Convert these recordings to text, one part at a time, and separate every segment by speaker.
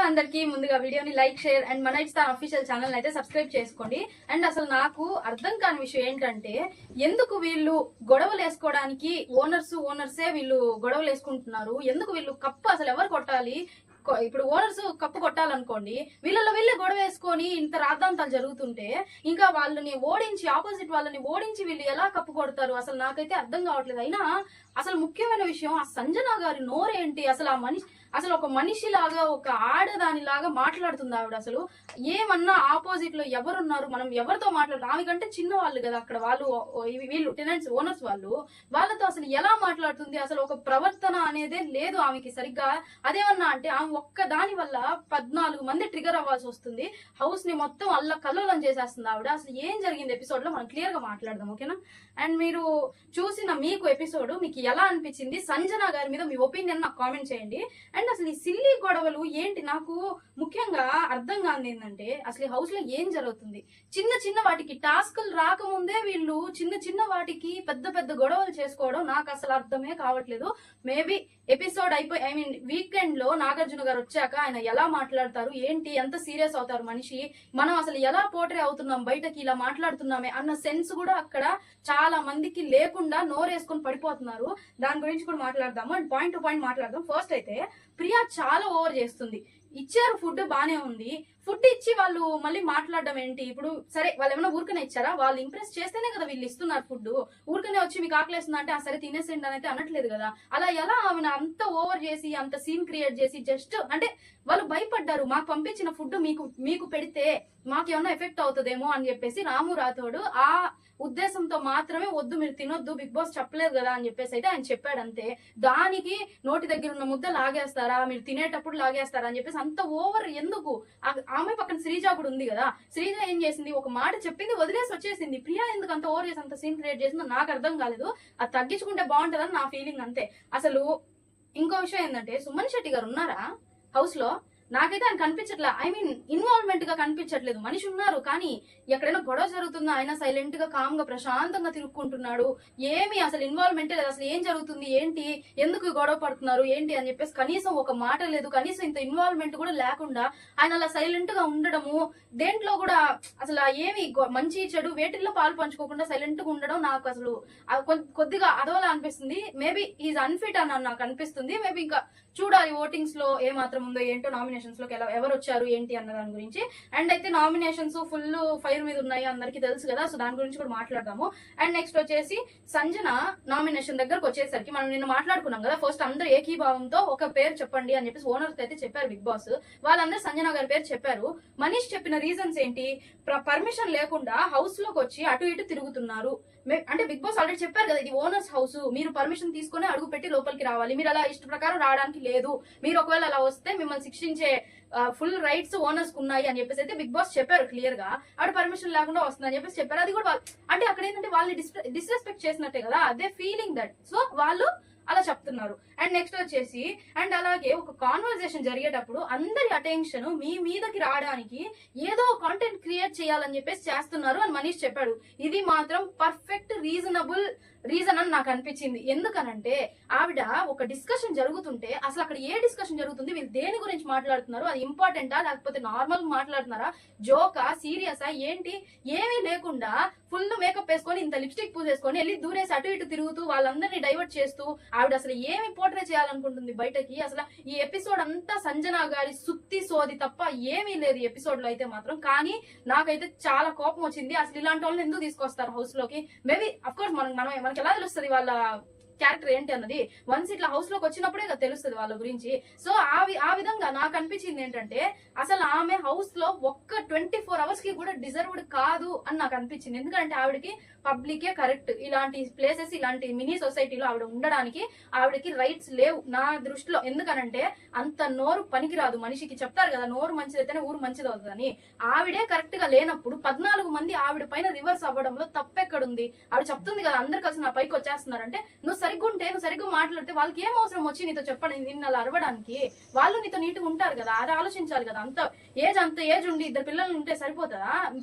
Speaker 1: అందరికి ముందుగా వీడియోని లైక్ షేర్ అండ్ మన ఇన్స్టా అఫీషియల్ ఛానల్ అయితే సబ్స్క్రైబ్ చేసుకోండి. అండ్ అసలు నాకు అర్థం కాని విషయం ఏంటంటే ఎందుకు వీళ్ళు గొడవలు వేసుకోవడానికి ఓనర్సే వీళ్ళు గొడవలు వేసుకుంటున్నారు. ఎందుకు వీళ్ళు కప్పు అసలు ఎవరు కొట్టాలి? ఇప్పుడు ఓనర్స్ కప్పు కొట్టాలనుకోండి, వీళ్ళలో వీళ్ళే గొడవ వేసుకొని ఇంత రాద్ధాంతాలు జరుగుతుంటే ఇంకా వాళ్ళని ఓడించి ఆపోజిట్ వాళ్ళని ఓడించి వీళ్ళు ఎలా కప్పు కొడతారు? అసలు నాకైతే అర్థం కావట్లేదు. అయినా అసలు ముఖ్యమైన విషయం ఆ సంజన గారి నోరేంటి? అసలు ఆ మనిషి అసలు ఒక మనిషిలాగా ఒక ఆడదానిలాగా మాట్లాడుతుంది ఆవిడ. అసలు ఏమన్నా ఆపోజిట్ లో ఎవరున్నారు, మనం ఎవరితో మాట్లాడుతాం? ఆమె కంటే చిన్న వాళ్ళు కదా అక్కడ వాళ్ళు, వీళ్ళు టెనెంట్స్ ఓనర్స్ వాళ్ళతో అసలు ఎలా మాట్లాడుతుంది? అసలు ఒక ప్రవర్తన అనేదే లేదు ఆమెకి సరిగ్గా. అదేమన్నా అంటే ఆమె ఒక్క దాని వల్ల 14 మంది ట్రిగర్ అవ్వాల్సి వస్తుంది. హౌస్ ని మొత్తం అల్ల కల్లోలం చేసేస్తుంది ఆవిడ. అసలు ఏం జరిగింది ఎపిసోడ్ లో మనం క్లియర్ గా మాట్లాడదాం, ఓకేనా? అండ్ మీరు చూసిన మీకు ఎపిసోడ్ మీకు ఎలా అనిపించింది? సంజన గారి మీద మీ ఒపీనియన్ నాకు కామెంట్ చేయండి. అండ్ అసలు ఈ సిల్లీ గొడవలు ఏంటి? నాకు ముఖ్యంగా అర్థం కాని ఏంటంటే అసలు ఈ హౌస్ లో ఏం జరుగుతుంది? చిన్న చిన్న వాటికి టాస్కులు రాకముందే వీళ్ళు చిన్న చిన్న వాటికి పెద్ద పెద్ద గొడవలు చేసుకోవడం నాకు అసలు అర్థమే కావట్లేదు. మేబీ ఎపిసోడ్ అయిపోయి వీకెండ్ లో నాగార్జున గారు వచ్చాక ఆయన ఎలా మాట్లాడతారు ఏంటి, ఎంత సీరియస్ అవుతారు మనిషి, మనం అసలు ఎలా పోర్ట్రే అవుతున్నాం బయటకి ఇలా మాట్లాడుతున్నామే అన్న సెన్స్ కూడా అక్కడ చాలా మందికి లేకుండా నోరేసుకొని పడిపోతున్నారు. దాని గురించి కూడా మాట్లాడదాము అండ్ పాయింట్ టు పాయింట్ మాట్లాడదాం. ఫస్ట్ అయితే ప్రియా చాలా ఓవర్ చేస్తుంది. ఇచ్చారు ఫుడ్ బానే ఉంది, ఫుడ్ ఇచ్చి వాళ్ళు మళ్ళీ మాట్లాడడం ఏంటి? ఇప్పుడు సరే వాళ్ళు ఏమైనా ఊరికనే ఇచ్చారా? వాళ్ళు ఇంప్రెస్ చేస్తేనే కదా వీళ్ళు ఇస్తున్నారు ఫుడ్. ఊరికనే వచ్చి మీకు ఆకలేస్తుందా అంటే సరే తినేసేయండి అని అయితే అనట్లేదు కదా. అలా ఎలా ఆమెను అంత ఓవర్ చేసి అంత సీన్ క్రియేట్ చేసి జస్ట్ అంటే వాళ్ళు భయపడ్డారు, మాకు పంపించిన ఫుడ్ మీకు పెడితే మాకు ఏమన్నా ఎఫెక్ట్ అవుతుందేమో అని చెప్పేసి రాము రాథోడు ఆ ఉద్దేశంతో మాత్రమే వద్దు మీరు తినొద్దు, బిగ్ బాస్ చెప్పలేదు కదా అని చెప్పేసి అయితే ఆయన చెప్పాడు అంతే. దానికి నోటి దగ్గర ఉన్న ముద్ద లాగేస్తారా, మీరు తినేటప్పుడు లాగేస్తారా అని చెప్పేసి అంత ఓవర్ ఎందుకు? ఆమె పక్కన శ్రీజ కూడా ఉంది కదా, శ్రీజ ఏం చేసింది? ఒక మాట చెప్పింది వదిలేసి వచ్చేసింది. ప్రియా ఎందుకు అంత ఓవర్ చేసి అంత సీన్ క్రియేట్ చేసిందో నాకు అర్థం కాలేదు. అది తగ్గించుకుంటే బాగుంటుందని నా ఫీలింగ్ అంతే. అసలు ఇంకో విషయం ఏంటంటే సుమన్ శెట్టి గారు ఉన్నారా హౌస్ లో? నాకైతే ఆయన కనిపించట్లేదు. ఇన్వాల్వ్మెంట్ గా కనిపించట్లేదు. మనిషి ఉన్నారు కానీ ఎక్కడైనా గొడవ జరుగుతుందా ఆయన సైలెంట్ గా కామ్ గా ప్రశాంతంగా తిరుక్కుంటున్నాడు. ఏమి అసలు ఇన్వాల్వ్మెంట్ లేదు. అసలు ఏం జరుగుతుంది ఏంటి, ఎందుకు గొడవ పడుతున్నారు ఏంటి అని చెప్పేసి కనీసం ఒక మాట లేదు. కనీసం ఇంత ఇన్వాల్వ్మెంట్ కూడా లేకుండా ఆయన అలా సైలెంట్ గా ఉండడము, దేంట్లో కూడా అసలు ఏమి మంచి చెడు వేటిల్లో పాలు పంచుకోకుండా సైలెంట్ గా ఉండడం నాకు అసలు కొద్దిగా అదోలా అనిపిస్తుంది. మేబీ ఈజ్ అన్ఫిట్ అని నాకు అనిపిస్తుంది. మేబీ ఇంకా చూడాలి ఓటింగ్స్ లో ఏ మాత్రం ఉందో ఏంటో, నామినేషన్స్ లోకి ఎవరు వచ్చారు ఏంటి అన్న దాని గురించి. అండ్ అయితే నామినేషన్స్ ఫుల్ ఫైర్ మీద ఉన్నాయి అందరికి తెలుసు కదా, సో దాని గురించి కూడా మాట్లాడదాము. అండ్ నెక్స్ట్ వచ్చేసి సంజన నామినేషన్ దగ్గరకు వచ్చేసరికి మనం నిన్న మాట్లాడుకున్నాం కదా, ఫస్ట్ అందరూ ఏకీభావంతో ఒక పేరు చెప్పండి అని చెప్పేసి ఓనర్స్ అయితే చెప్పారు బిగ్ బాస్. వాళ్ళందరూ సంజన గారి పేరు చెప్పారు. మనీష్ చెప్పిన రీజన్స్ ఏంటి? పర్మిషన్ లేకుండా హౌస్ లోకి వచ్చి అటు ఇటు తిరుగుతున్నారు అంటే బిగ్ బాస్ ఆల్రెడీ చెప్పారు కదా ఇది ఓనర్స్ హౌస్, మీరు పర్మిషన్ తీసుకుని అడుగు పెట్టి లోపలికి రావాలి, మీరు అలా ఇష్ట ప్రకారం రావడానికి లేదు, మీరు ఒకవేళ అలా వస్తే మిమ్మల్ని శిక్షించే ఫుల్ రైట్స్ ఓనర్స్ ఉన్నాయి అని చెప్పేసి అయితే బిగ్ బాస్ చెప్పారు క్లియర్ గా. ఆవిడ పర్మిషన్ లేకుండా వస్తుందని చెప్పేసి చెప్పారు. అది కూడా అంటే అక్కడ ఏంటంటే వాళ్ళని డిస్రెస్పెక్ట్ చేసినట్టే కదా, అదే ఫీలింగ్ దట్. సో వాళ్ళు అలా చెప్తున్నారు. అండ్ నెక్స్ట్ వచ్చేసి అండ్ అలాగే ఒక కాన్వర్సేషన్ జరిగేటప్పుడు అందరి అటెన్షన్ మీ మీదకి రావడానికి ఏదో కాంటెంట్ క్రియేట్ చేయాలని చెప్పేసి చేస్తున్నారు అని మనీష్ చెప్పాడు. ఇది మాత్రం పర్ఫెక్ట్ రీజనబుల్ రీజన్ అని నాకు అనిపించింది. ఎందుకనంటే ఆవిడ ఒక డిస్కషన్ జరుగుతుంటే అసలు అక్కడ ఏ డిస్కషన్ జరుగుతుంది, వీళ్ళు దేని గురించి మాట్లాడుతున్నారు, అది ఇంపార్టెంటా లేకపోతే నార్మల్ మాట్లాడుతున్నారా, జోకా సీరియసా ఏంటి, ఏమీ లేకుండా ఫుల్ మేకప్ వేసుకొని ఇంత లిప్స్టిక్ పూసేసుకొని వెళ్ళి దూరేసి అటు ఇటు తిరుగుతూ వాళ్ళందరినీ డైవర్ట్ చేస్తూ ఆవిడ అసలు ఏమి పోర్ట్రే చేయాలనుకుంటుంది బయటకి? అసలు ఈ ఎపిసోడ్ అంతా సంజన గారి సుత్తి సోది తప్ప ఏమీ లేదు ఈ ఎపిసోడ్ లో అయితే మాత్రం. కానీ నాకైతే చాలా కోపం వచ్చింది. అసలు ఇలాంటి వాళ్ళని ఎందుకు తీసుకొస్తారు హౌస్ లోకి? మేబీ అఫ్ కోర్స్ మనకి ఎలా తెలుస్తుంది వాళ్ళ క్యారెక్టర్ ఏంటి అన్నది? వన్స్ ఇట్లా హౌస్ లోకి వచ్చినప్పుడే తెలుస్తుంది వాళ్ళ గురించి. సో ఆ విధంగా నాకు అనిపించింది ఏంటంటే అసలు ఆమె హౌస్ లో ఒక్క 24 hours కి కూడా డిజర్వ్డ్ కాదు అని నాకు అనిపించింది. ఎందుకంటే ఆవిడకి పబ్లికే కరెక్ట్, ఇలాంటి ప్లేసెస్ ఇలాంటి మినీ సొసైటీలో ఆవిడ ఉండడానికి ఆవిడకి రైట్స్ లేవు నా దృష్టిలో. ఎందుకనంటే అంత నోరు పనికిరాదు మనిషికి. చెప్తారు కదా నోరు మంచిదైతేనే ఊరు మంచిది అవుతుందని. ఆవిడే కరెక్ట్ గా లేనప్పుడు 14 మంది ఆవిడ పైన రివర్స్ అవ్వడంలో తప్పెక్కడుంది? ఆవిడ చెప్తుంది కదా అందరు కలిసి నా పైకి వచ్చేస్తున్నారంటే నువ్వు సరిగ్గా ఉంటే నువ్వు సరిగ్గా మాట్లాడితే వాళ్ళకి ఏం అవసరం వచ్చి నీతో చెప్పండి నిన్న అలా అరవడానికి? వాళ్ళు నీతో నీట్గా ఉంటారు కదా, అది ఆలోచించాలి కదా. అంత ఏజ్ ఉండి 2 పిల్లలు ఉంటే సరిపోతుందా?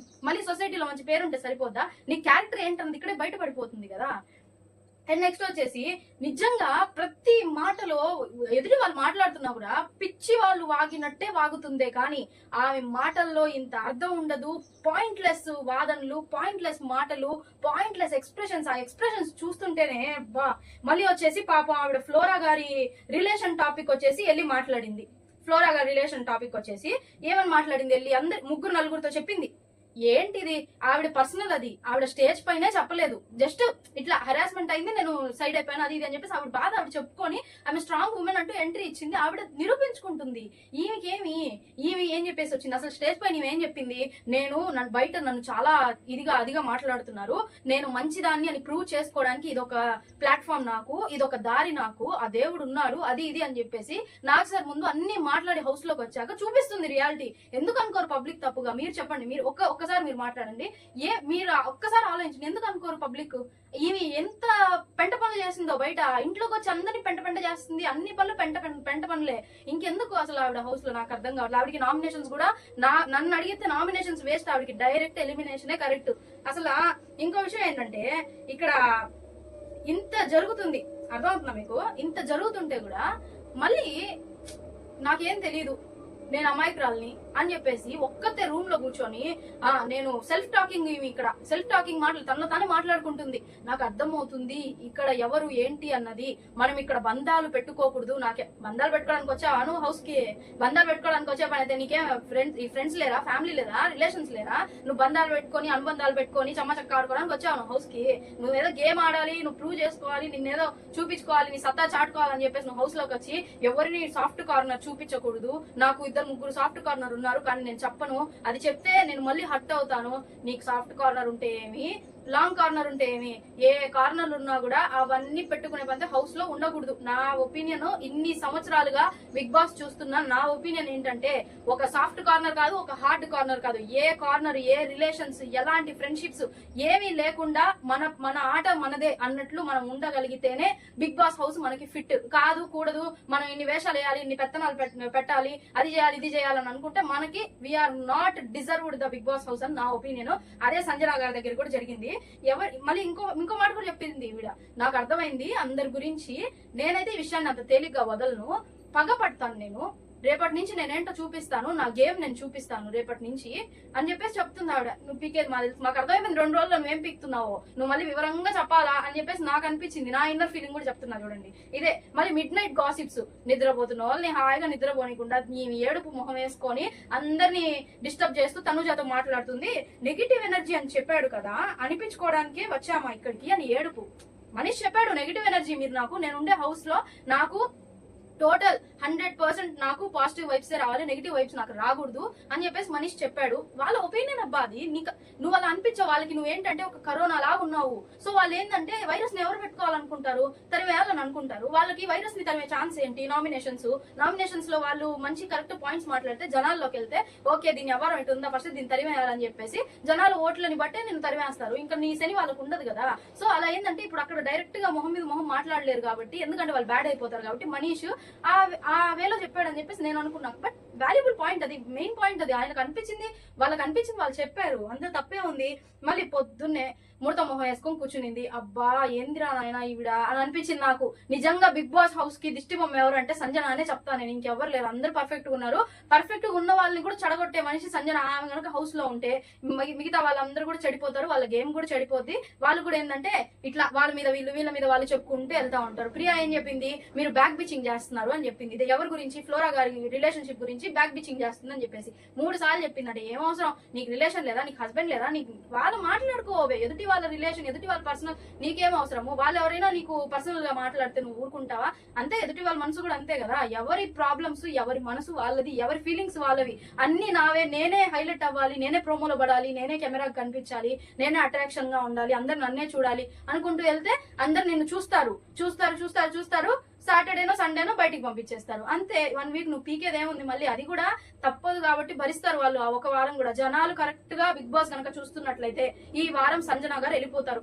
Speaker 1: మళ్ళీ సొసైటీలో మంచి పేరు ఉంటే సరిపోద్దా? నీ క్యారెక్టర్ ఏంటన్నది ఇక్కడే బయటపడిపోతుంది కదా. అండ్ నెక్స్ట్ వచ్చేసి నిజంగా ప్రతి మాటలో ఎదుటి వాళ్ళు మాట్లాడుతున్నా కూడా పిచ్చి వాళ్ళు వాగినట్టే వాగుతుందే కానీ ఆమె మాటల్లో ఇంత అర్థం ఉండదు. పాయింట్లెస్ వాదనలు, పాయింట్లెస్ మాటలు, పాయింట్లెస్ ఎక్స్ప్రెషన్స్. ఆ ఎక్స్ప్రెషన్స్ చూస్తుంటేనే బా. మళ్ళీ వచ్చేసి పాపం ఆవిడ ఫ్లోరా గారి రిలేషన్ టాపిక్ వచ్చేసి వెళ్ళి మాట్లాడింది. ఫ్లోరా గారి రిలేషన్ టాపిక్ వచ్చేసి ఏమని మాట్లాడింది, వెళ్ళి ముగ్గురు నలుగురితో చెప్పింది. ఏంటిది, ఆవిడ పర్సనల్, అది ఆవిడ స్టేజ్ పైనే చెప్పలేదు, జస్ట్ ఇట్లా హెరాస్మెంట్ అయింది, నేను సైడ్ అయిపోయాను అది ఇది అని చెప్పేసి ఆవిడ బాధ ఆవిడ చెప్పుకొని ఆమె స్ట్రాంగ్ ఉమెన్ అంటూ ఎంట్రీ ఇచ్చింది. ఆవిడ నిరూపించుకుంటుంది. ఈమె ఏం చెప్పేసి వచ్చింది అసలు స్టేజ్ పైన ఏం చెప్పింది, బయట నన్ను చాలా అదిగా మాట్లాడుతున్నారు, నేను మంచిదాన్ని అని ప్రూవ్ చేసుకోవడానికి ఇదొక ప్లాట్ఫామ్, నాకు ఇదొక దారి, నాకు ఆ దేవుడు ఉన్నాడు, అది ఇది అని చెప్పేసి నాకు సార్ ముందు అన్ని మాట్లాడి హౌస్ లోకి వచ్చాక చూపిస్తుంది రియాలిటీ. ఎందుకు అనుకోరు పబ్లిక్ తప్పుగా? మీరు చెప్పండి, మీరు ఒక్కసారి మీరు మాట్లాడండి. మీరు ఒక్కసారి ఆలోచించండి, ఎందుకు అనుకోరు పబ్లిక్? ఈమె ఎంత పెంట పనులు చేసిందో బయట, ఇంట్లోకి వచ్చి అందరినీ పెంట చేస్తుంది, అన్ని పనులు పెంట పనులే. ఇంకెందుకు అసలు ఆవిడ హౌస్ లో? నాకు అర్థం కావట్లేదు. ఆవిడకి నామినేషన్స్ కూడా నన్ను అడిగితే నామినేషన్స్ వేస్ట్, ఆవిడకి డైరెక్ట్ ఎలిమినేషనే కరెక్ట్. అసలు ఇంకో విషయం ఏంటంటే, ఇక్కడ ఇంత జరుగుతుంది, అర్థమవుతుందా మీకు? ఇంత జరుగుతుంటే కూడా మళ్ళీ నాకేం తెలీదు, నేను అమాయకురాల్ని అని చెప్పేసి ఒక్కతే రూమ్ లో కూర్చొని నేను సెల్ఫ్ టాకింగ్, ఇక్కడ సెల్ఫ్ టాకింగ్ మాటలు తనలో తానే మాట్లాడుకుంటుంది. నాకు అర్థమవుతుంది ఇక్కడ ఎవరు ఏంటి అన్నది. మనం ఇక్కడ బంధాలు పెట్టుకోకూడదు. నాకే బంధాలు పెట్టుకోవడానికి వచ్చావా నువ్వు హౌస్ కి? బంధాలు పెట్టుకోవడానికి వచ్చా పని అయితే నీకేం ఫ్రెండ్స్ లేరా, ఫ్యామిలీ లేదా, రిలేషన్స్ లేరా? నువ్వు బంధాలు పెట్టుకొని అనుబంధాలు పెట్టుకొని చమ్మచక్క ఆడుకోవడానికి వచ్చావు హౌస్ కి? నువ్వేదో గేమ్ ఆడాలి, నువ్వు ప్రూవ్ చేసుకోవాలి, నిన్నేదో చూపించుకోవాలి, నీ సత్తా చాటుకోవాలని చెప్పేసి నువ్వు హౌస్ లోకి వచ్చి ఎవరిని సాఫ్ట్ కార్నర్ చూపించకూడదు. నాకు 2-3 సాఫ్ట్ కార్నర్ ఉన్నారు, కానీ నేను చెప్పను. అది చెప్తే నేను మళ్ళీ హర్ట్ అవుతాను. నీకు సాఫ్ట్ కార్నర్ ఉంటే ఏమి, లాంగ్ కార్నర్ ఉంటే ఏమి, ఏ కార్నర్లు ఉన్నా కూడా అవన్నీ పెట్టుకునే పని హౌస్ లో ఉండకూడదు. నా ఒపీనియన్, ఇన్ని సంవత్సరాలుగా బిగ్ బాస్ చూస్తున్నా, నా ఒపీనియన్ ఏంటంటే, ఒక సాఫ్ట్ కార్నర్ కాదు, ఒక హార్డ్ కార్నర్ కాదు, ఏ కార్నర్, ఏ రిలేషన్స్, ఎలాంటి ఫ్రెండ్షిప్స్ ఏమీ లేకుండా మన ఆట మనదే అన్నట్లు మనం ఉండగలిగితేనే బిగ్ బాస్ హౌస్ మనకి ఫిట్. కాదు కూడదు, మనం ఇన్ని వేషాలు వేయాలి, ఇన్ని పెత్తనాలు పెట్టాలి, అది చేయాలి ఇది చేయాలని అనుకుంటే మనకి we are not deserved the big boss house అని నా ఒపీనియన్. అదే సంజన గారి దగ్గర కూడా జరిగింది. మళ్ళీ ఇంకో మాట కూడా చెప్పింది ఈవిడ, నాకు అర్థమైంది అందరి గురించి, నేనైతే ఈ విషయాన్ని అంత తేలిగ్గా వదలను, పగపడతాను నేను, రేపటి నుంచి నేనేంటో చూపిస్తాను, నా గేమ్ నేను చూపిస్తాను రేపటి నుంచి అని చెప్పేసి చెప్తుంది ఆవిడ. నువ్వు పీకేది మాకు అర్థమైపోయింది, 2 రోజుల్లో నువ్వేం పీకుతున్నావో నువ్వు మళ్ళీ వివరంగా చెప్పాలా అని చెప్పేసి నాకు అనిపించింది. నా ఇన్నర్ ఫీలింగ్ కూడా చెప్తున్నా చూడండి. ఇదే మళ్ళీ మిడ్ నైట్ గాసిప్స్, నిద్రపోతున్న వాళ్ళని హాయిగా నిద్రపోనికుండా నీ ఏడుపు మొహం వేసుకొని అందరినీ డిస్టర్బ్ చేస్తూ తనుజాతో మాట్లాడుతుంది. నెగిటివ్ ఎనర్జీ అని చెప్పాడు కదా, అనిపించుకోవడానికే వచ్చామా ఇక్కడికి అని ఏడుపు. మనీష్ చెప్పాడు నెగిటివ్ ఎనర్జీ మీరు నాకు, నేను ఉండే హౌస్ లో నాకు టోటల్ 100% నాకు పాజిటివ్ వైబ్స్ రావాలి, నెగిటివ్ వైబ్స్ నాకు రాకూడదు అని చెప్పేసి మనీష్ చెప్పాడు. వాళ్ళ ఒపీనియన్ అబ్బా అది. నువ్వు అలా అనిపించావు వాళ్ళకి, నువ్వేంటంటే ఒక కరోనా లాగా ఉన్నావు. సో వాళ్ళు ఏంటంటే వైరస్ ని ఎవరు పెట్టుకోవాలనుకుంటారు, తరివేయాలని అనుకుంటారు. వాళ్ళకి వైరస్ ని తరిమే ఛాన్స్ ఏంటి? నామినేషన్స్ లో వాళ్ళు మంచి కరెక్ట్ పాయింట్స్ మాట్లాడితే జనాల్లోకి వెళ్తే ఓకే దీని ఎవరు ఇటు ఉందా, ఫస్ట్ దీన్ని తరివేయాలని చెప్పేసి జనాలు ఓట్లని బట్టే నేను తరివేస్తారు. ఇంకా నీ శని వాళ్ళకు ఉండదు కదా. సో అలా ఏంటంటే ఇప్పుడు అక్కడ డైరెక్ట్ గా మొహం మీద మొహం మాట్లాడలేరు కాబట్టి, ఎందుకంటే వాళ్ళు బ్యాడ్ అయిపోతారు కాబట్టి మనీష్ ఆ వేలో చెప్పాడని చెప్పేసి నేను అనుకున్నాను. బట్ వాల్యుబుల్ పాయింట్ అది, మెయిన్ పాయింట్ అది. ఆయనకు అనిపించింది, వాళ్ళు చెప్పారు, అంత తప్పే ఉంది. మళ్ళీ పొద్దున్నే ముడత మొహం వేసుకొని కూర్చునింది. అబ్బా ఏందిరా నాయన ఈవిడ అని అనిపించింది నాకు. నిజంగా బిగ్ బాస్ హౌస్ కి దిష్టి బొమ్మ ఎవరు అంటే సంజన అనే చెప్తాను నేను, ఇంకెవరు లేరు. అందరు పర్ఫెక్ట్ గా ఉన్నారు. పర్ఫెక్ట్ గా ఉన్న వాళ్ళని కూడా చెడగొట్టే మనిషి సంజన. ఆమె కనుక హౌస్ లో ఉంటే మిగతా వాళ్ళందరూ కూడా చెడిపోతారు, వాళ్ళ గేమ్ కూడా చెడిపోద్ది. వాళ్ళు కూడా ఏంటంటే ఇట్లా వాళ్ళ మీద వీళ్ళ మీద వాళ్ళు చెప్పుకుంటూ వెళ్తా ఉంటారు. ప్రియా ఏం చెప్పింది, మీరు బ్యాక్ బిచింగ్ చేస్తున్నారు అని చెప్పింది. ఇది ఎవరి గురించి? ఫ్లోరా గారి రిలేషన్షిప్ గురించి బ్యాక్ బిచింగ్ చేస్తుందని చెప్పేసి 3 సార్లు చెప్పిందంటే ఏం అవసరం? నీకు రిలేషన్ లేదా, నీకు హస్బెండ్ లేదా, నీకు వాళ్ళు మాట్లాడుకోవే, ఎదుటి వాళ్ళ రిలేషన్, ఎదుటి వాళ్ళ పర్సనల్ నీకేం అవసరము? వాళ్ళు ఎవరైనా నీకు పర్సనల్ గా మాట్లాడితే నువ్వు ఊరుకుంటావా? అంతే, ఎదుటి వాళ్ళ మనసు కూడా అంతే కదా. ఎవరి ప్రాబ్లమ్స్, ఎవరి మనసు వాళ్ళది, ఎవరి ఫీలింగ్స్ వాళ్ళవి. అన్ని నావే, నేనే హైలైట్ అవ్వాలి, నేనే ప్రోమోలో పడాలి, నేనే కెమెరాకి కనిపించాలి, నేనే అట్రాక్షన్ గా ఉండాలి, అందరు నన్నే చూడాలి అనుకుంటూ వెళ్తే అందరు నిన్ను చూస్తారు. సాటర్డేనో సండేనో బయటికి పంపించేస్తారు. అంతే, 1 వీక్ నువ్వు పీకేదేముంది? మళ్ళీ అది కూడా తప్పదు కాబట్టి భరిస్తారు వాళ్ళు. ఆ ఒక వారం కూడా జనాలు కరెక్ట్ గా బిగ్ బాస్ కనుక చూస్తున్నట్లయితే ఈ వారం సంజన గారు వెళ్ళిపోతారు.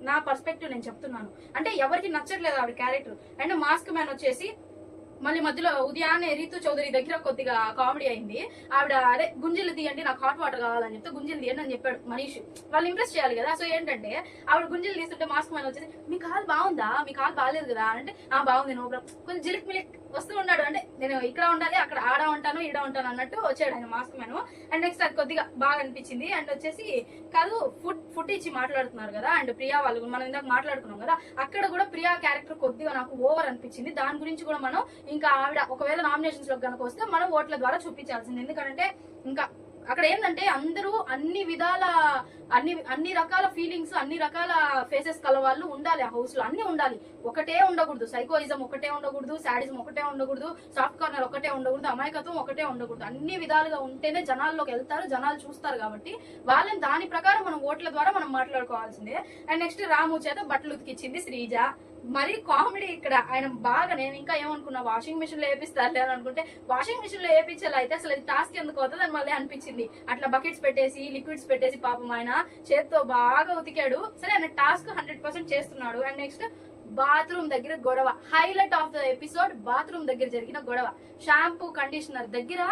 Speaker 1: నా పర్స్పెక్టివ్ నేను చెప్తున్నాను. అంటే ఎవరికి నచ్చట్లేదు ఆవిడ క్యారెక్టర్. అండ్ మాస్క్ మ్యాన్ వచ్చేసి మళ్ళీ మధ్యలో ఉదయాన్నే రీతు చౌదరి దగ్గర కొద్దిగా కామెడీ అయింది. ఆవిడ అదే గుంజీలు తీయండి, నాకు హాట్ వాటర్ కావాలని చెప్తే గుంజీలు తీయండి అని చెప్పాడు మనీష్. వాళ్ళు ఇంప్రెస్ చేయాలి కదా. సో ఏంటంటే ఆవిడ గుంజీలు తీస్తుంటే మాస్క్ మ్యాన్ వచ్చేసి మీ కాలు బాగుందా, మీ కాలు బాగాలేదు కదా అంటే బాగుంది నో ప్రాబ్లం, కొంచెం జిలిక్ మిలిక్ వస్తూ ఉన్నాడు. అంటే నేను ఇక్కడ ఉండాలి, అక్కడ ఆడ ఉంటాను, ఈడ ఉంటాను అన్నట్టు వచ్చాడు ఆయన మాస్క్ మ్యాన్. అండ్ నెక్స్ట్ అది కొద్దిగా బాగా అనిపించింది. అండ్ వచ్చేసి కాదు ఫుడ్ ఇచ్చి మాట్లాడుతున్నారు కదా. అండ్ ప్రియా వాళ్ళు మనం ఇందాక మాట్లాడుకున్నాం కదా, అక్కడ కూడా ప్రియా క్యారెక్టర్ కొద్దిగా నాకు ఓవర్ అనిపించింది. దాని గురించి కూడా మనం ఇంకా ఆవిడ ఒకవేళ నామినేషన్స్ లో కనుక వస్తే మనం ఓట్ల ద్వారా చూపించాల్సింది. ఎందుకంటే ఇంకా అక్కడ ఏంటంటే అందరూ అన్ని విధాల అన్ని రకాల ఫీలింగ్స్, అన్ని రకాల ఫేసెస్ కల వాళ్ళు ఉండాలి ఆ హౌస్ లో, అన్ని ఉండాలి. ఒకటే ఉండకూడదు, సైకోయిజం ఒకటే ఉండకూడదు, సాడిజం ఒకటే ఉండకూడదు, సాఫ్ట్ కార్నర్ ఒకటే ఉండకూడదు, అమాయకత్వం ఒకటే ఉండకూడదు. అన్ని విధాలుగా ఉంటేనే జనాల్లోకి వెళ్తారు, జనాలు చూస్తారు. కాబట్టి వాళ్ళని దాని ప్రకారం మనం ఓట్ల ద్వారా మనం మాట్లాడుకోవాల్సిందే. అండ్ నెక్స్ట్ రాము చేత బట్టలు ఉతికిచ్చింది శ్రీజ. మరి కామెడీ ఇక్కడ ఆయన బాగా, నేను ఇంకా ఏమనుకున్నా వాషింగ్ మిషన్ లో వేపిస్తారు అని అనుకుంటే వాషింగ్ మిషన్ లో వేపించాలి అయితే అసలు అది టాస్క్ ఎందుకు అవుతుంది అని మళ్ళీ అనిపించింది. అట్లా బకెట్స్ పెట్టేసి లిక్విడ్స్ పెట్టేసి పాపం ఆయన చేత్తో బాగా ఉతికాడు. సరే ఆయన టాస్క్ 100% చేస్తున్నాడు. అండ్ నెక్స్ట్ బాత్రూమ్ దగ్గర గొడవ, highlight of the episode bathroom దగ్గర జరిగిన గొడవ. షాంపూ కండిషనర్ దగ్గర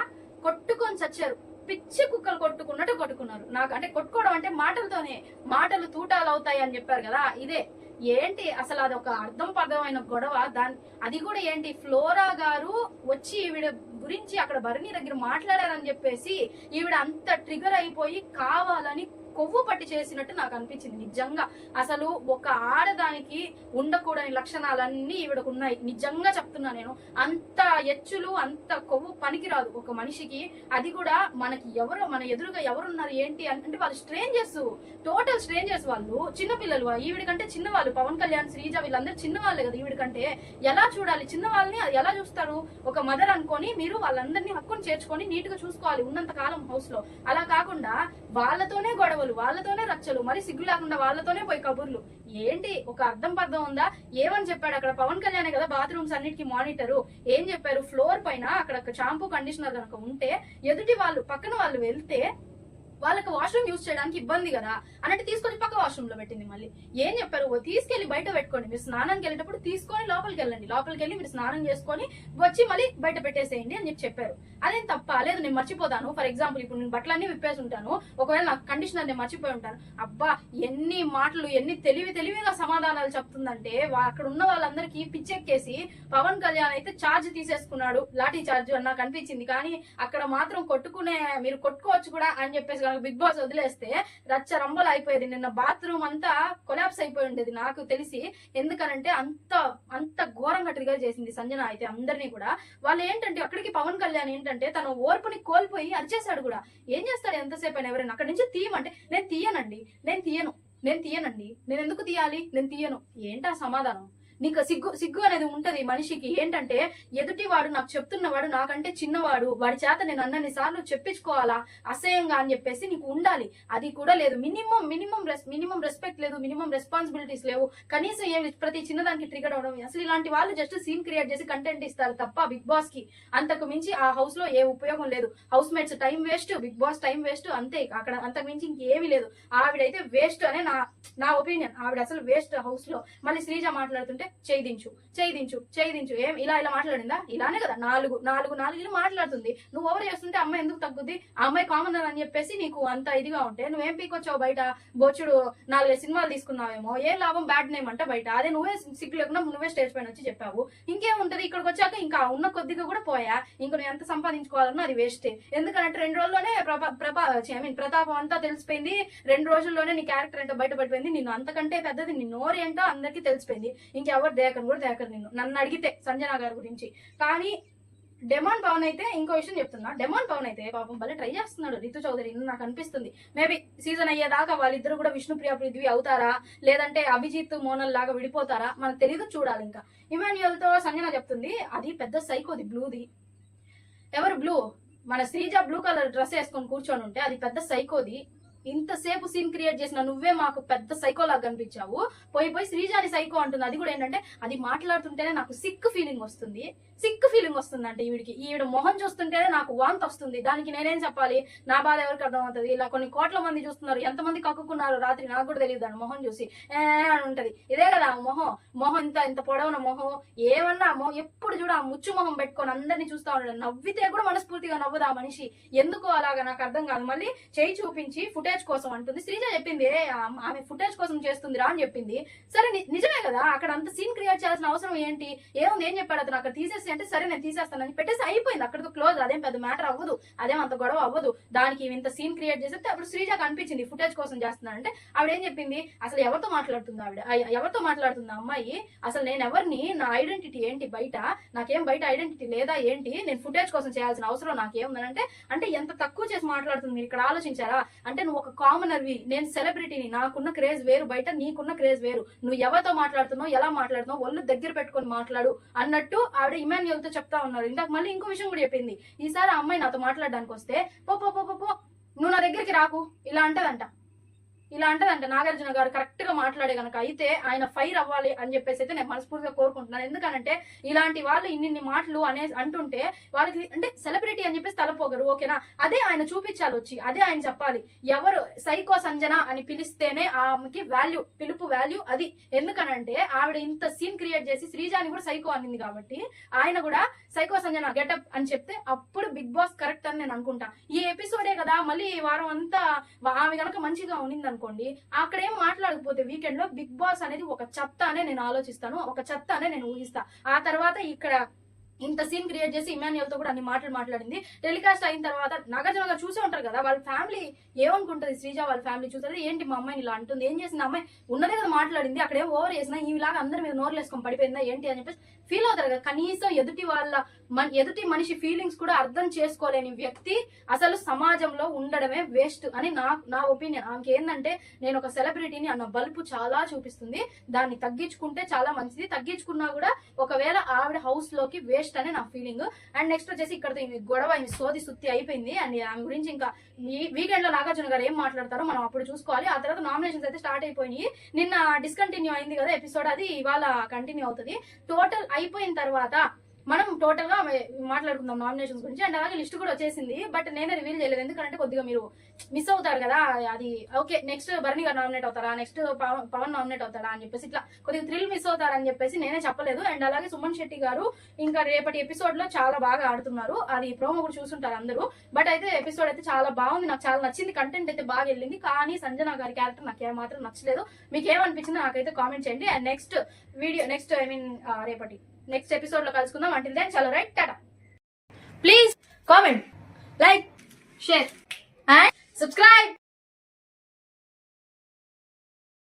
Speaker 1: కొట్టుకొని చచ్చారు, పిచ్చి కుక్కలు కొట్టుకున్నట్టు కొట్టుకున్నారు. నాకు అంటే కొట్టుకోవడం అంటే మాటలతోనే, మాటలు తూటాలు అవుతాయి అని చెప్పారు కదా, ఇదే ఏంటి అసలు అది ఒక అర్థం పదమైన గొడవ. అది కూడా ఏంటి, ఫ్లోరా గారు వచ్చి ఈవిడ గురించి అక్కడ భరణి దగ్గర మాట్లాడారని చెప్పేసి ఈవిడ అంత ట్రిగర్ అయిపోయి కావాలని కొవ్వు పట్టి చేసినట్టు నాకు అనిపించింది. నిజంగా అసలు ఒక ఆడదానికి ఉండకూడని లక్షణాలన్నీ ఈవిడకు ఉన్నాయి. నిజంగా చెప్తున్నా నేను, అంత ఎచ్చులు అంత కొవ్వు పనికిరాదు ఒక మనిషికి. అది కూడా మనకి ఎవరు మన ఎదురుగా ఎవరున్నారు ఏంటి అంటే వాళ్ళు స్ట్రేంజర్స్, టోటల్ స్ట్రేంజర్స్. వాళ్ళు చిన్నపిల్లలు, ఈవిడ కంటే చిన్నవాళ్ళు. పవన్ కళ్యాణ్, శ్రీజ వీళ్ళందరూ చిన్నవాళ్ళే కదా. ఈవిడ కంటే ఎలా చూడాలి చిన్న వాళ్ళని, ఎలా చూస్తారు? ఒక మదర్ అనుకొని మీరు వాళ్ళందరినీ హక్కుని చేర్చుకొని నీట్ గా చూసుకోవాలి ఉన్నంత కాలం హౌస్ లో. అలా కాకుండా వాళ్ళతోనే గొడవ, వాళ్ళతోనే రచ్చలు, మరి సిగ్గు లేకుండా వాళ్ళతోనే పోయి కబుర్లు. ఏంటి ఒక అర్థం పర్థం ఉందా? ఏమని చెప్పాడు అక్కడ? పవన్ కళ్యాణ్ కదా బాత్రూమ్స్ అన్నిటికీ మానిటరు. ఏం చెప్పారు? ఫ్లోర్ పైన అక్కడ షాంపూ కండిషనర్ కనుక ఉంటే ఎదుటి వాళ్ళు పక్కన వాళ్ళు వెళ్తే వాళ్ళకి వాష్రూమ్ యూజ్ చేయడానికి ఇబ్బంది కదా అన్నట్టు తీసుకొని పక్క వాష్రూమ్ లో పెట్టింది. మళ్ళీ ఏం చెప్పారు? తీసుకెళ్లి బయట పెట్టుకోండి, మీరు స్నానానికి వెళ్ళేటప్పుడు తీసుకొని లోపలికి వెళ్ళండి, లోపలికి వెళ్ళి మీరు స్నానం చేసుకొని వచ్చి మళ్ళీ బయట పెట్టేసేయండి అని చెప్పారు. అదేం తప్ప లేదు, నేను మర్చిపోతాను. ఫర్ ఎగ్జాంపుల్ ఇప్పుడు నేను బట్టలన్నీ విప్పేసి ఉంటాను, ఒకవేళ నాకు కండిషనర్ నేను మర్చిపోయి ఉంటాను. అబ్బా ఎన్ని మాటలు, ఎన్ని తెలివిగా సమాధానాలు చెప్తుందంటే అక్కడ ఉన్న వాళ్ళందరికీ పిచ్చెక్కేసి పవన్ కళ్యాణ్ అయితే ఛార్జ్ తీసేసుకున్నాడు, లాఠీ ఛార్జ్ అని నాకు అనిపించింది. కానీ అక్కడ మాత్రం మీరు కొట్టుకోవచ్చు కూడా అని చెప్పేసి బిగ్ బాస్ వదిలేస్తే రచ్చ రంబలు అయిపోయేది. నిన్న బాత్రూమ్ అంతా కొలాప్స్ అయిపోయి ఉండేది నాకు తెలిసి. ఎందుకనంటే అంత ఘోరంగా ట్రిగర్ చేసింది సంజన అయితే అందరినీ కూడా. వాళ్ళు ఏంటంటే అక్కడికి పవన్ కళ్యాణ్ ఏంటంటే తన ఓర్పుని కోల్పోయి అరిచేశాడు కూడా. ఏం చేస్తాడు ఎంతసేపు అయినా? ఎవరైనా అక్కడి నుంచి తీయమంటే నేను తీయనండి, నేను తీయనండి, నేను ఎందుకు తీయాలి, నేను తీయను. ఏంటా సమాధానం? నీకు సిగ్గు అనేది ఉంటది మనిషికి. ఏంటంటే ఎదుటి వాడు నాకు చెప్తున్నవాడు నాకంటే చిన్నవాడు, వాడి చేత నేను అన్నన్ని సార్లు చెప్పించుకోవాలా అసహ్యంగా అని చెప్పేసి నీకు ఉండాలి. అది కూడా లేదు. మినిమం రెస్పెక్ట్ లేదు, మినిమం రెస్పాన్సిబిలిటీస్ లేవు. కనీసం ప్రతి చిన్నదానికి ట్రిగర్ అవడం. అసలు ఇలాంటి వాళ్ళు జస్ట్ సీన్ క్రియేట్ చేసి కంటెంట్ ఇస్తారు తప్ప బిగ్ బాస్ కి అంతకు మించి ఆ హౌస్ లో ఏ ఉపయోగం లేదు. Housemates time waste, big boss time waste, అంతే. అక్కడ అంతకు మించి ఇంకేమీ లేదు. ఆవిడైతే వేస్ట్ అనే నా ఒపీనియన్. ఆవిడ అసలు వేస్ట్ హౌస్ లో. మళ్ళీ శ్రీజ మాట్లాడుతుంటే చేయించు ఏం ఇలా మాట్లాడిందా? ఇలానే కదా నాలుగు మాట్లాడుతుంది. నువ్వు ఓవర్ చేస్తుంటే అమ్మాయి ఎందుకు తగ్గుద్ది? ఆ అమ్మాయి కామన్ అని చెప్పేసి నీకు అంత ఇదిగా ఉంటే నువ్వేం పీకొచ్చావు? బయట బొచ్చుడు 4 సినిమాలు తీసుకున్నావేమో, ఏం లాభం? బ్యాడ్ నేమ్ అంట బయట. అదే నువ్వే సిగ్గు లేకుండా నువ్వే స్టేజ్ పైన వచ్చి చెప్పావు. ఇంకేముంటది? ఇక్కడికి వచ్చాక ఇంకా ఉన్న కొద్దిగా కూడా పోయా. ఇంకా నువ్వు ఎంత సంపాదించుకోవాలన్నా అది వేస్టే. ఎందుకంటే 2 రోజుల్లోనే ప్రతాపం అంతా తెలిసిపోయింది. 2 రోజుల్లోనే నీ క్యారెక్టర్ ఏంటో బయటపడిపోయింది. నిన్ను అంతకంటే పెద్దది నీ నోరు ఏంటో అందరికీ తెలిసిపోయింది. ఇంకెవరు దేకరు నిన్ను, నన్ను అడిగితే సంజన గారి గురించి. కానీ డెమాన్ పవన్ అయితే ఇంకో విషయం చెప్తున్నా. డెమాన్ పవన్ అయితే పాపం భలే ట్రై చేస్తున్నాడు రితు చౌదరి. నాకు అనిపిస్తుంది మేబీ సీజన్ అయ్యేదాకా వాళ్ళిద్దరు కూడా విష్ణుప్రియ పృథ్వీ అవుతారా, లేదంటే అభిజిత్ మోనల్ లాగా విడిపోతారా మనకు తెలీదు, చూడాలి. ఇంకా ఇమాన్యుయల్ తో సంజన చెప్తుంది అది పెద్ద సైకోది, బ్లూది. ఎవరు బ్లూ? మన శ్రీజ బ్లూ కలర్ డ్రెస్ వేసుకొని కూర్చొని ఉంటే అది పెద్ద సైకోది. ఇంతసేపు సీన్ క్రియేట్ చేసిన నువ్వే మాకు పెద్ద సైకోలాగా కనిపించావు. పోయి శ్రీజాని సైకో అంటుంది. అది కూడా ఏంటంటే అది మాట్లాడుతుంటేనే నాకు సిక్ ఫీలింగ్ వస్తుంది అంటే ఈవిడ మొహం చూస్తుంటేనే నాకు వాంతి వస్తుంది. దానికి నేనేం చెప్పాలి? నా బాధ ఎవరికి అర్థమవుతుంది? ఇలా కొన్ని కోట్ల మంది చూస్తున్నారు, ఎంతమంది కక్కుకున్నారు రాత్రి నాకు కూడా తెలియదు. దాని మొహం చూసి అని ఉంటది. ఇదే కదా మొహం ఇంత పొడవున మొహం, ఏమన్నా మొహం ఎప్పుడు చూడ ఆ ముచ్చు మొహం పెట్టుకొని అందరినీ చూస్తా ఉంటాడు. నవ్వితే కూడా మనస్ఫూర్తిగా నవ్వదు ఆ మనిషి. ఎందుకు అలాగా నాకు అర్థం కాదు. మళ్ళీ చేయి చూపించి ఫుటేజ్ కోసం అంటుంది. శ్రీజ చెప్పింది ఆమె ఫుటేజ్ కోసం చేస్తుందిరా అని చెప్పింది. సరే నిజమే కదా, అక్కడ అంత సీన్ క్రియేట్ చేయాల్సిన అవసరం ఏంటి? ఏముంది, ఏం చెప్పాడు అతను? అక్కడ తీసేసి అంటే సరే నేను తీసేస్తానని పెట్టేసి అయిపోయింది, అక్కడితో క్లోజ్. అదేం పెద్ద మ్యాటర్ అవ్వదు, అదేం అంత గొడవ అవ్వదు. దానికి ఇంత సీన్ క్రియేట్ చేస్తే అప్పుడు శ్రీజకు అనిపించింది ఫుటేజ్ కోసం చేస్తున్నానంటే. ఆవిడ ఏం చెప్పింది? అసలు ఎవరితో మాట్లాడుతుంది ఎవరితో మాట్లాడుతుంది అమ్మాయి? అసలు నేను ఎవరిని, నా ఐడెంటిటీ ఏంటి బయట? నాకేం బయట ఐడెంటిటీ లేదా ఏంటి? నేను ఫుటేజ్ కోసం చేయాల్సిన అవసరం నాకేముందనంటే అంటే ఎంత తక్కువ చేసి మాట్లాడుతుంది. మీరు ఇక్కడ ఆలోచించారా? అంటే నువ్వు ఒక కామనర్వి, నేను సెలబ్రిటీని, నాకున్న క్రేజ్ వేరు, బయట నీకున్న క్రేజ్ వేరు. నువ్వు ఎవరితో మాట్లాడుతున్నావు, ఎలా మాట్లాడుతున్నావు, ఒళ్ళు దగ్గర పెట్టుకొని మాట్లాడు అన్నట్టు ఆవిడ ఇమాన్యుయల్ తో చెప్తా ఉన్నారు. ఇందాక మళ్ళీ ఇంకో విషయం కూడా చెప్పింది. ఈసారి ఆ అమ్మాయి నాతో మాట్లాడడానికి వస్తే పో నువ్వు నా దగ్గరికి రాకు ఇలా అంటదంట నాగార్జున గారు కరెక్ట్ గా మాట్లాడే కనుక అయితే ఆయన ఫైర్ అవ్వాలి అని చెప్పేసి అయితే నేను మనస్ఫూర్తిగా కోరుకుంటున్నాను. ఎందుకంటే ఇలాంటి వాళ్ళు ఇన్ని మాటలు అంటుంటే వాళ్ళకి అంటే సెలబ్రిటీ అని చెప్పేసి తలపోగరు. ఓకేనా? అదే ఆయన చూపించాలి వచ్చి, అదే ఆయన చెప్పాలి. ఎవరు సైకో సంజన అని పిలిస్తేనే ఆమెకి పిలుపు వాల్యూ అది. ఎందుకనంటే ఆవిడ ఇంత సీన్ క్రియేట్ చేసి శ్రీజాని కూడా సైకో అనింది కాబట్టి ఆయన కూడా సైకో సంజన గెటప్ అని చెప్తే అప్పుడు బిగ్ బాస్ కరెక్ట్ అని నేను అనుకుంటా. ఈ ఎపిసోడే కదా, మళ్ళీ ఈ వారం అంతా ఆమె కనుక మంచిగా ఉనింది అనుకోండి, అక్కడ ఏం మాట్లాడకపోతే వీకెండ్ లో బిగ్ బాస్ అనేది ఒక చెత్త అనే నేను ఆలోచిస్తాను, ఒక చెత్త అనే నేను ఊహిస్తా. ఆ తర్వాత ఇక్కడ ఇంత సీన్ క్రియేట్ చేసి ఇమాన్యుయల్ తో కూడా అన్ని మాట్లాడింది. టెలికాస్ట్ అయిన తర్వాత నాగార్జున గారు చూసే ఉంటారు కదా, వాళ్ళ ఫ్యామిలీ ఏమనుకుంటది? శ్రీజ వాళ్ళ ఫ్యామిలీ చూసారు ఏంటి మా అమ్మాయిని ఇలా అంటుంది, ఏం చేసింది అమ్మాయి? ఉన్నదే కదా మాట్లాడింది, అక్కడ ఏం ఓవర్ చేసినా ఈలాగా అందరి మీద నోర్లు వేసుకొని పడిపోయిందా ఏంటి అని చెప్పేసి ఫీల్ అవుతారు కదా. కనీసం ఎదుటి మనిషి ఫీలింగ్స్ కూడా అర్థం చేసుకోలేని వ్యక్తి అసలు సమాజంలో ఉండడమే వేస్ట్ అని నా ఒపీనియన్. ఆమెకి ఏంటంటే నేను ఒక సెలబ్రిటీని అన్న బల్పు చాలా చూపిస్తుంది, దాన్ని తగ్గించుకుంటే చాలా మంచిది. తగ్గించుకున్నా కూడా ఒకవేళ ఆవిడ హౌస్ లోకి వేస్ట్ అని నా ఫీలింగ్. అండ్ నెక్స్ట్ వచ్చేసి ఇక్కడ గొడవ సోది సుత్తి అయిపోయింది. అండ్ ఆమె గురించి ఇంకా ఈ వీకెండ్ లో నాగార్జున గారు ఏం మాట్లాడతారో మనం అప్పుడు చూసుకోవాలి. ఆ తర్వాత నామినేషన్స్ అయితే స్టార్ట్ అయిపోయినాయి. నిన్న డిస్కంటిన్యూ అయింది కదా ఎపిసోడ్, అది ఇవాళ కంటిన్యూ అవుతుంది. టోటల్ అయిపోయిన తర్వాత మనం టోటల్ గా మాట్లాడుకుందాం నామినేషన్స్ గురించి. అండ్ అలాగే లిస్ట్ కూడా వచ్చేసింది, బట్ నేనే రివీల్ చేయలేదు ఎందుకంటే కొద్దిగా మీరు మిస్ అవుతారు కదా. అది okay, next Bharani garu nominate అవుతారా, నెక్స్ట్ పవన్ నామినేట్ అవుతారా అని చెప్పేసి ఇట్లా కొద్దిగా థ్రిల్ మిస్ అవుతారని చెప్పేసి నేనే చెప్పలేదు. అండ్ అలాగే సుమన్ శెట్టి గారు ఇంకా రేపటి ఎపిసోడ్ లో చాలా బాగా ఆడుతున్నారు, అది ప్రోమో కూడా చూసుంటారు అందరూ. బట్ అయితే ఎపిసోడ్ అయితే చాలా బాగుంది, నాకు చాలా నచ్చింది, కంటెంట్ అయితే బాగా వెళ్ళింది. కానీ సంజన గారి క్యారెక్టర్ నాకు ఏమాత్రం నచ్చలేదు. మీకు ఏమనిపించిందో నాకైతే కామెంట్ చేయండి. అండ్ నెక్స్ట్ రేపటి నెక్స్ట్ ఎపిసోడ్ లో కలుసుకుందాం. అంటిల్ దెన్ చలో right, Tata. Please comment, like, share and subscribe.